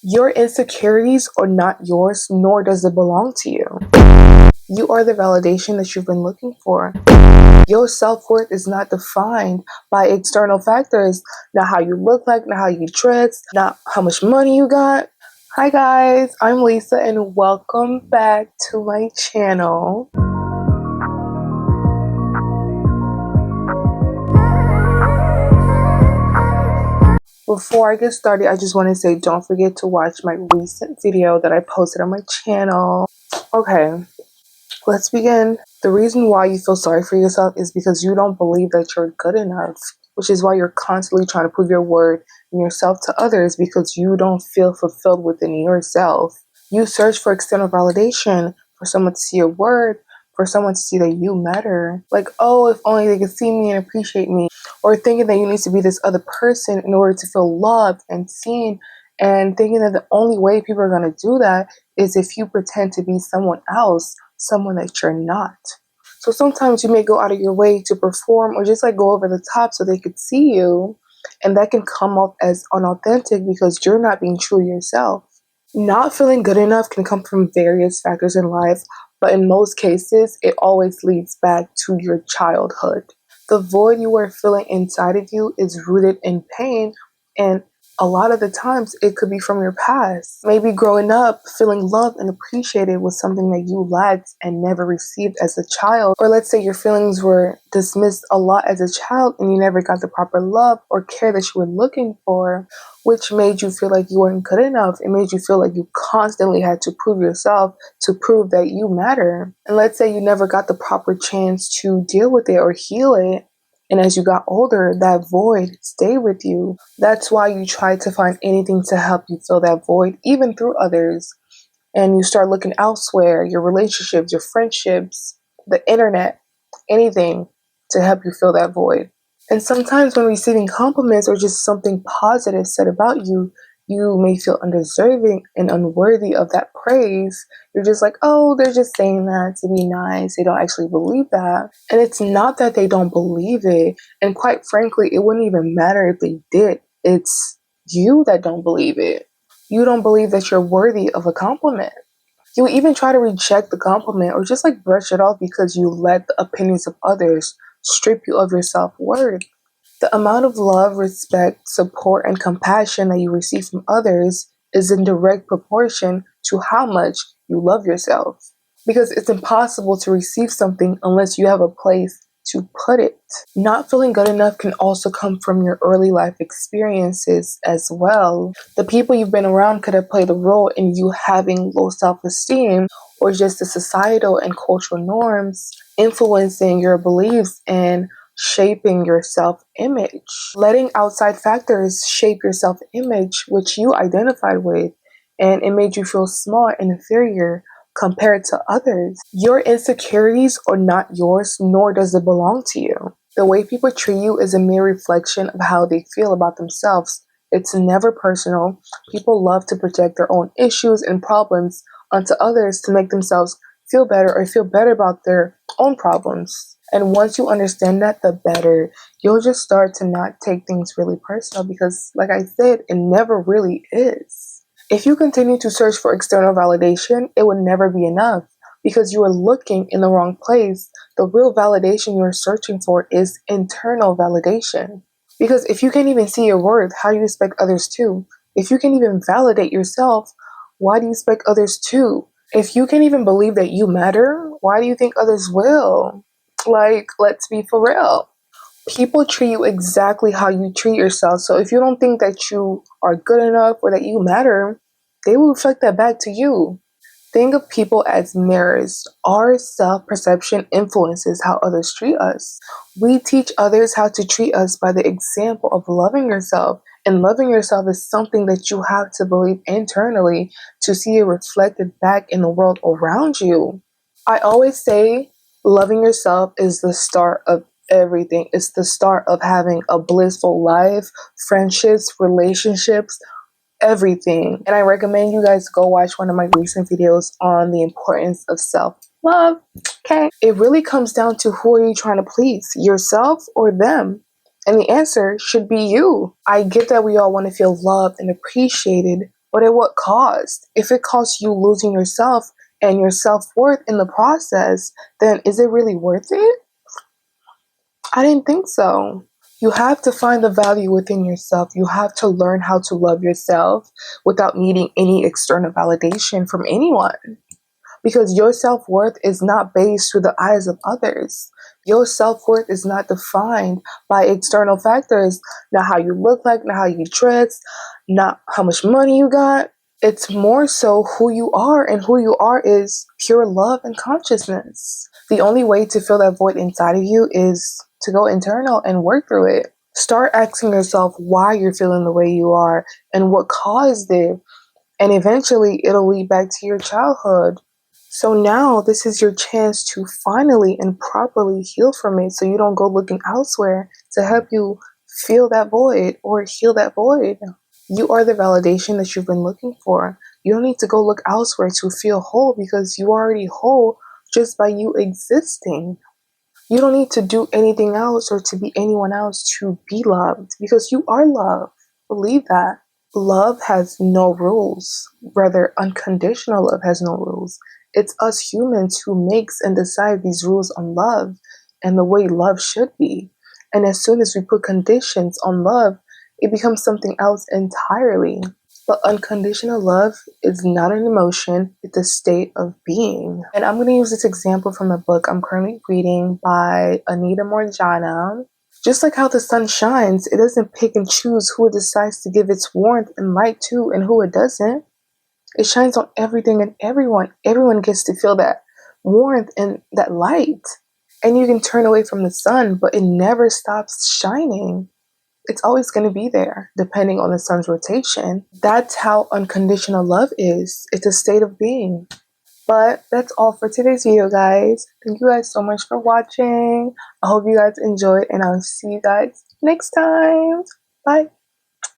Your insecurities are not yours, nor does it belong to you. You are the validation that you've been looking for. Your self-worth is not defined by external factors, not how you look like, not how you dress, not how much money you got. Hi guys, I'm Lisa and welcome back to my channel. Before I get started, I just want to say don't forget to watch my recent video that I posted on my channel. Okay, let's begin. The reason why you feel sorry for yourself is because you don't believe that you're good enough, which is why you're constantly trying to prove your worth and yourself to others because you don't feel fulfilled within yourself. You search for external validation, for someone to see your worth, for someone to see that you matter. Like, oh, if only they could see me and appreciate me. Or thinking that you need to be this other person in order to feel loved and seen. And thinking that the only way people are going to do that is if you pretend to be someone else, someone that you're not. So sometimes you may go out of your way to perform or just like go over the top so they could see you. And that can come off as unauthentic because you're not being true to yourself. Not feeling good enough can come from various factors in life, but in most cases, it always leads back to your childhood. The void you are feeling inside of you is rooted in pain, and a lot of the times it could be from your past. Maybe growing up, feeling loved and appreciated was something that you lacked and never received as a child. Or let's say your feelings were dismissed a lot as a child and you never got the proper love or care that you were looking for, which made you feel like you weren't good enough. It made you feel like you constantly had to prove yourself to prove that you matter. And let's say you never got the proper chance to deal with it or heal it. And as you got older, that void stayed with you. That's why you try to find anything to help you fill that void, even through others. And you start looking elsewhere, your relationships, your friendships, the internet, anything to help you fill that void. And sometimes when receiving compliments or just something positive said about you, you may feel undeserving and unworthy of that praise. You're just like, oh, they're just saying that to be nice. They don't actually believe that. And it's not that they don't believe it. And quite frankly, it wouldn't even matter if they did. It's you that don't believe it. You don't believe that you're worthy of a compliment. You even try to reject the compliment or just like brush it off because you let the opinions of others strip you of your self-worth. The amount of love, respect, support, and compassion that you receive from others is in direct proportion to how much you love yourself. Because it's impossible to receive something unless you have a place to put it. Not feeling good enough can also come from your early life experiences as well. The people you've been around could have played a role in you having low self-esteem, or just the societal and cultural norms influencing your beliefs and shaping your self-image. Letting outside factors shape your self-image, which you identified with, and it made you feel small and inferior compared to others. Your insecurities are not yours, nor does it belong to you. The way people treat you is a mere reflection of how they feel about themselves. It's never personal. People love to project their own issues and problems onto others to make themselves feel better or feel better about their own problems. And once you understand that, the better. You'll just start to not take things really personal because, like I said, it never really is. If you continue to search for external validation, it would never be enough because you are looking in the wrong place. The real validation you're searching for is internal validation. Because if you can't even see your worth, how do you expect others to? If you can't even validate yourself, why do you expect others to? If you can't even believe that you matter, why do you think others will? Like, let's be for real. People treat you exactly how you treat yourself. So if you don't think that you are good enough or that you matter, they will reflect that back to you. Think of people as mirrors. Our self-perception influences how others treat us. We teach others how to treat us by the example of loving yourself. And loving yourself is something that you have to believe internally to see it reflected back in the world around you. I always say loving yourself is the start of everything. It's the start of having a blissful life, friendships, relationships, everything. And I recommend you guys go watch one of my recent videos on the importance of self-love. Okay. It really comes down to who are you trying to please, yourself or them? And the answer should be you. I get that we all want to feel loved and appreciated, but at what cost? If it costs you losing yourself and your self-worth in the process, then is it really worth it? I didn't think so. You have to find the value within yourself. You have to learn how to love yourself without needing any external validation from anyone. Because your self worth is not based through the eyes of others. Your self worth is not defined by external factors, not how you look like, not how you dress, not how much money you got. It's more so who you are, and who you are is pure love and consciousness. The only way to fill that void inside of you is to go internal and work through it. Start asking yourself why you're feeling the way you are and what caused it. And eventually it'll lead back to your childhood. So now this is your chance to finally and properly heal from it, so you don't go looking elsewhere to help you fill that void or heal that void. You are the validation that you've been looking for. You don't need to go look elsewhere to feel whole, because you are already whole just by you existing. You don't need to do anything else or to be anyone else to be loved, because you are love. Believe that. Love has no rules. Rather, unconditional love has no rules. It's us humans who makes and decide these rules on love and the way love should be. And as soon as we put conditions on love, it becomes something else entirely. But unconditional love is not an emotion, it's a state of being. And I'm going to use this example from a book I'm currently reading by Anita Morjana. Just like how the sun shines, it doesn't pick and choose who it decides to give its warmth and light to and who it doesn't. It shines on everything and everyone. Everyone gets to feel that warmth and that light. And you can turn away from the sun, but it never stops shining. It's always going to be there, depending on the sun's rotation. That's how unconditional love is. It's a state of being. But that's all for today's video, guys. Thank you guys so much for watching. I hope you guys enjoyed, and I'll see you guys next time. Bye.